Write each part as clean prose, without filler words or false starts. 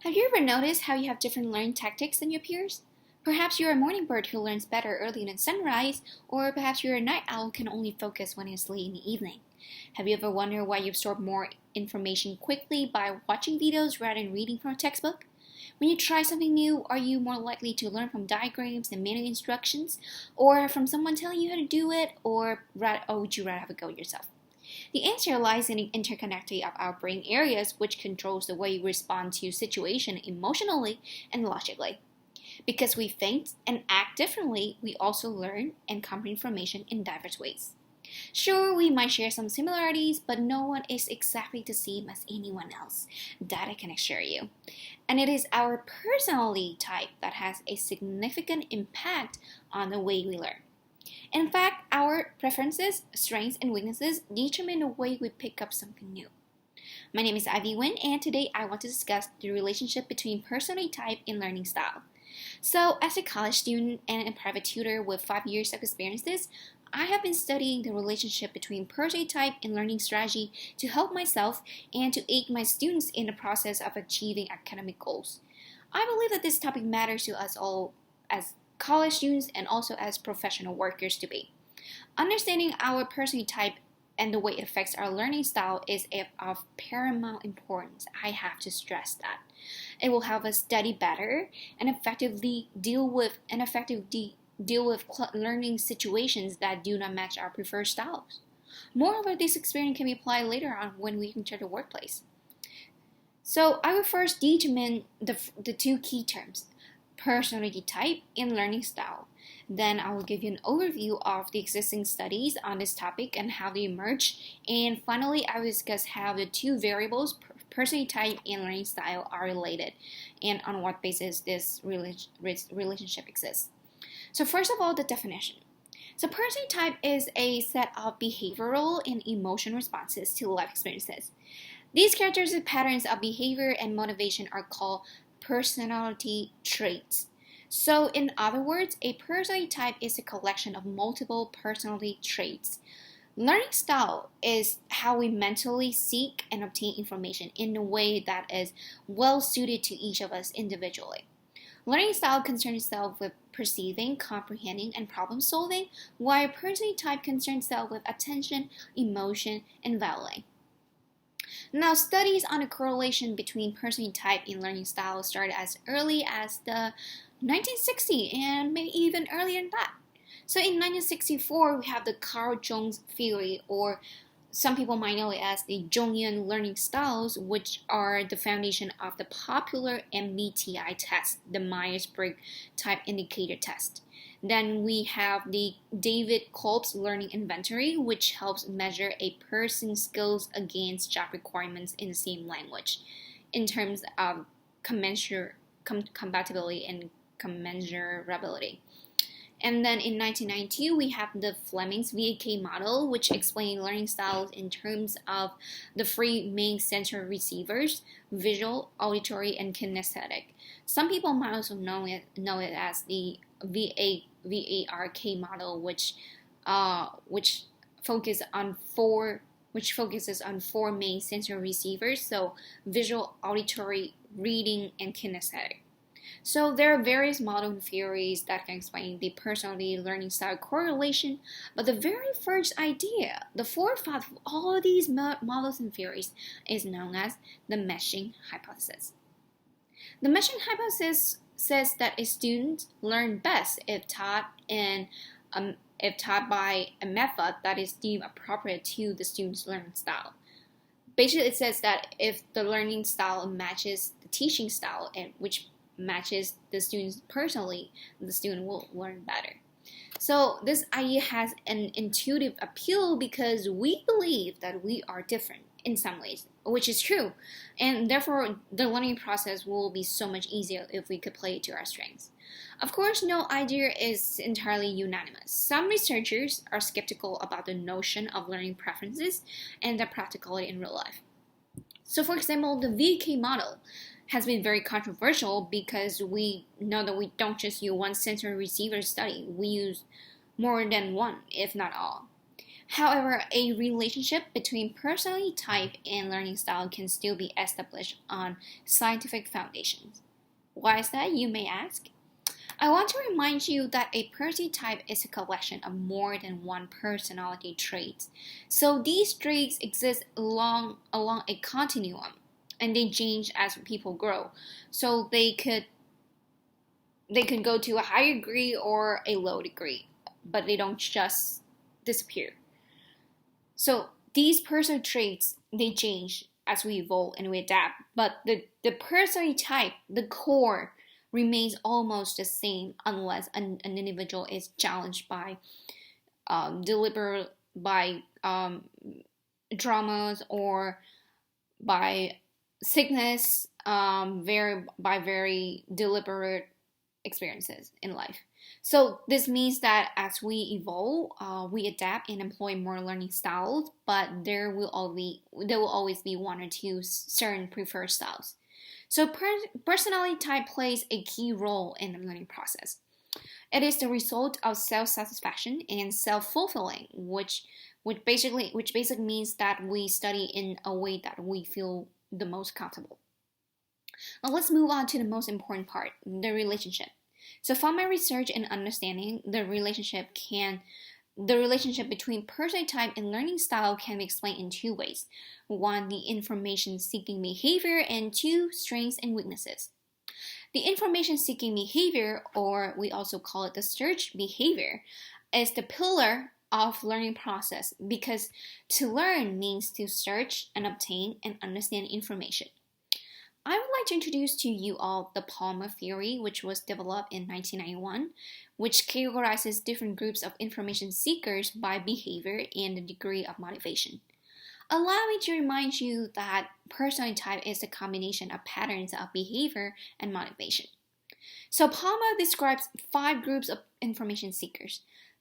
Have you ever noticed how you have different learning tactics than your peers? Perhaps you're a morning bird who learns better early in the sunrise, or perhaps you're a night owl who can only focus when it's late in the evening. Have you ever wondered why you absorb more information quickly by watching videos rather than reading from a textbook? When you try something new, are you more likely to learn from diagrams and manual instructions, or from someone telling you how to do it, or would you rather have a go yourself? The answer lies in the interconnectivity of our brain areas, which controls the way we respond to situations emotionally and logically. Because we think and act differently, we also learn and comprehend information in diverse ways. Sure, we might share some similarities, but no one is exactly the same as anyone else. That I can assure you. And it is our personality type that has a significant impact on the way we learn. In fact, our preferences, strengths, and weaknesses determine the way we pick up something new. My name is Ivy Nguyen, and today I want to discuss the relationship between personality type and learning style. So, as a college student and a private tutor with 5 years of experiences, I have been studying the relationship between personality type and learning strategy to help myself and to aid my students in the process of achieving academic goals. I believe that this topic matters to us all as college students and also as professional workers to be. Understanding our personality type and the way it affects our learning style is of paramount importance. I have to stress that. It will help us study better and effectively deal with learning situations that do not match our preferred styles. Moreover, this experience can be applied later on when we enter the workplace. So I will first determine the two key terms, personality type and learning style. Then I will give you an overview of the existing studies on this topic and how they emerge. And finally, I will discuss how the two variables, personality type and learning style, are related and on what basis this relationship exists. So first of all, the definition. So personality type is a set of behavioral and emotional responses to life experiences. These characteristic patterns of behavior and motivation are called personality traits. So in other words, a personality type is a collection of multiple personality traits. Learning style is how we mentally seek and obtain information in a way that is well suited to each of us individually. Learning style concerns itself with perceiving, comprehending, and problem solving, while personality type concerns itself with attention, emotion, and valuing. Now, studies on the correlation between personality type and learning style started as early as the 1960s and maybe even earlier than that. So in 1964, we have the Carl Jung's theory, or some people might know it as the Jungian learning styles, which are the foundation of the popular MBTI test, the Myers-Briggs Type Indicator Test. Then we have the David Kolb's learning inventory, which helps measure a person's skills against job requirements in the same language in terms of compatibility and commensurability. And then in 1992, we have the Fleming's VAK model, which explains learning styles in terms of the three main sensory receivers: visual, auditory, and kinesthetic. Some people might also know it as the VARK model, which focuses on four main sensory receivers: so visual, auditory, reading, and kinesthetic. So there are various modern theories that can explain the personality learning style correlation, but the very first idea, the forethought of all of these models and theories, is known as the meshing hypothesis. The meshing hypothesis says that a student learns best if taught by a method that is deemed appropriate to the student's learning style. Basically, it says that if the learning style matches the teaching style, and which matches the student's personality, the student will learn better. So this idea has an intuitive appeal because we believe that we are different in some ways, which is true, and therefore the learning process will be so much easier if we could play it to our strengths. Of course, no idea is entirely unanimous. Some researchers are skeptical about the notion of learning preferences and their practicality in real life. So for example, the VK model has been very controversial because we know that we don't just use one sensory receiver study, we use more than one, if not all. However, a relationship between personality type and learning style can still be established on scientific foundations. Why is that, you may ask? I want to remind you that a personality type is a collection of more than one personality traits. So these traits exist along a continuum, and they change as people grow. So they could go to a higher degree or a low degree, but they don't just disappear. So these personal traits, they change as we evolve and we adapt, but the personality type, the core, remains almost the same unless an individual is challenged by deliberate by traumas or by sickness, very deliberate experiences in life. So this means that as we evolve, we adapt and employ more learning styles, but there will always be one or two certain preferred styles. So personality type plays a key role in the learning process. It is the result of self-satisfaction and self-fulfilling, which basically means that we study in a way that we feel the most comfortable. Now let's move on to the most important part, the relationship. So from my research and understanding, the relationship between personality type and learning style can be explained in two ways. One, the information-seeking behavior, and two, strengths and weaknesses. The information-seeking behavior, or we also call it the search behavior, is the pillar of learning process because to learn means to search and obtain and understand information. I would like to introduce to you all the Palmer theory, which was developed in 1991, which categorizes different groups of information seekers by behavior and the degree of motivation. Allow me to remind you that personality type is a combination of patterns of behavior and motivation. So Palmer describes 5 groups of information seekers: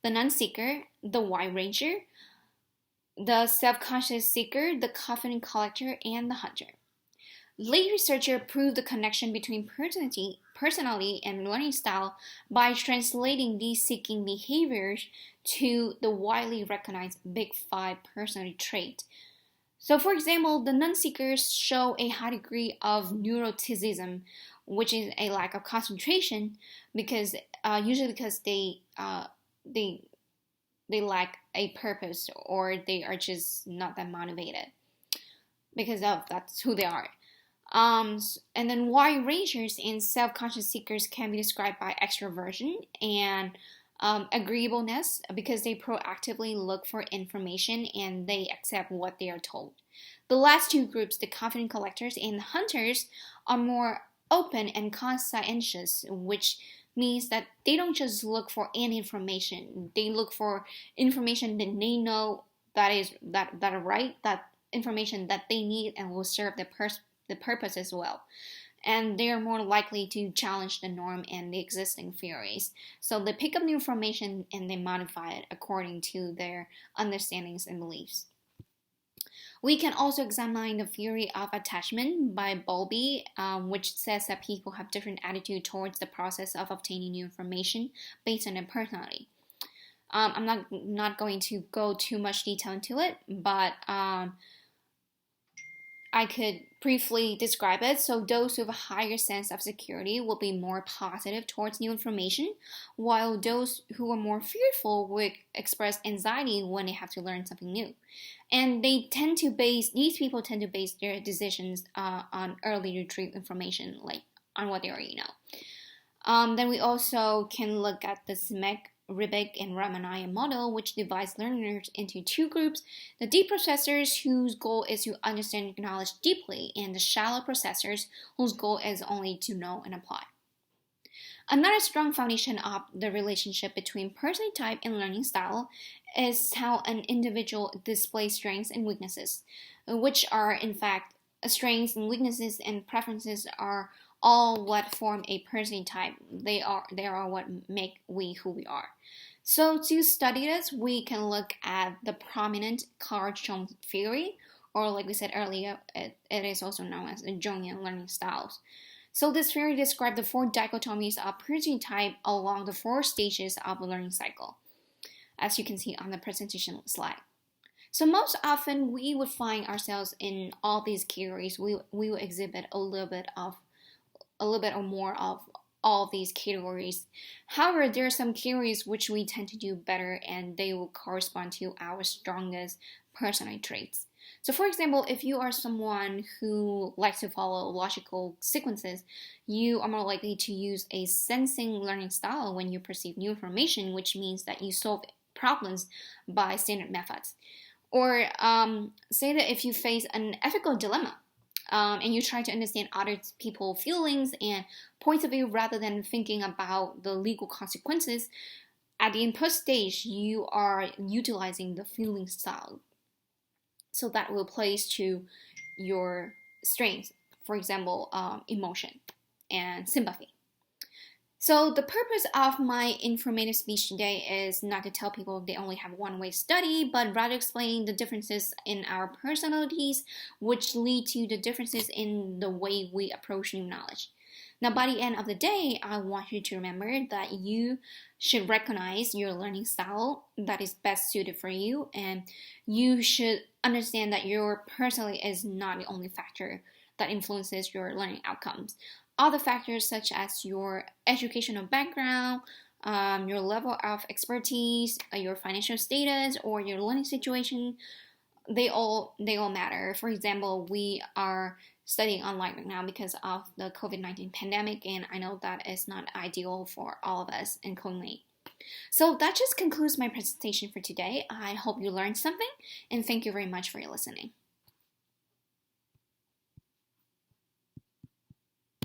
the non-seeker, the wide ranger, the self-conscious seeker, the confident collector, and the hunter. Late researchers proved the connection between personality and learning style by translating these seeking behaviors to the widely recognized Big 5 personality trait. So for example, the non-seekers show a high degree of neuroticism, which is a lack of concentration, because usually because they lack a purpose or they are just not that motivated because of that's who they are. And then wide rangers and self-conscious seekers can be described by extroversion and agreeableness because they proactively look for information and they accept what they are told. The last two groups, the confident collectors and the hunters, are more open and conscientious, which means that they don't just look for any information. They look for information that they know that are right, that information that they need and will serve the purpose as well. And they are more likely to challenge the norm and the existing theories. So they pick up new information and they modify it according to their understandings and beliefs. We can also examine the theory of attachment by Bowlby, which says that people have different attitude towards the process of obtaining new information based on their personality. I'm not going to go too much detail into it, but I could briefly describe it. So those with a higher sense of security will be more positive towards new information, while those who are more fearful would express anxiety when they have to learn something new. And these people tend to base their decisions on early retrieved information, like on what they already know. Then we also can look at the Smek, Ribik, and Ramanaya model, which divides learners into two groups: the deep processors, whose goal is to understand and acknowledge deeply, and the shallow processors, whose goal is only to know and apply. Another strong foundation of the relationship between personality type and learning style is how an individual displays strengths and weaknesses, which are in fact strengths and weaknesses and preferences are all what form a personality type. They are what make we who we are. So to study this, we can look at the prominent card-shown theory, or like we said earlier, it is also known as the Jungian learning styles. So this theory describes the 4 dichotomies of personality type along the 4 stages of the learning cycle, as you can see on the presentation slide. So most often we would find ourselves in all these categories. We will exhibit a little bit or more of all these categories. However, there are some categories which we tend to do better and they will correspond to our strongest personality traits. So for example, if you are someone who likes to follow logical sequences, you are more likely to use a sensing learning style when you perceive new information, which means that you solve problems by standard methods. Or say that if you face an ethical dilemma, and you try to understand other people's feelings and points of view rather than thinking about the legal consequences, at the input stage, you are utilizing the feeling style. So that will place to your strengths, for example, emotion and sympathy. So the purpose of my informative speech today is not to tell people they only have one way to study, but rather explain the differences in our personalities, which lead to the differences in the way we approach new knowledge. Now, by the end of the day, I want you to remember that you should recognize your learning style that is best suited for you, and you should understand that your personality is not the only factor that influences your learning outcomes. Other factors such as your educational background, your level of expertise, your financial status, or your learning situation, they all matter. For example, we are studying online right now because of the COVID-19 pandemic, and I know that is not ideal for all of us, including me. So that just concludes my presentation for today. I hope you learned something, and thank you very much for your listening.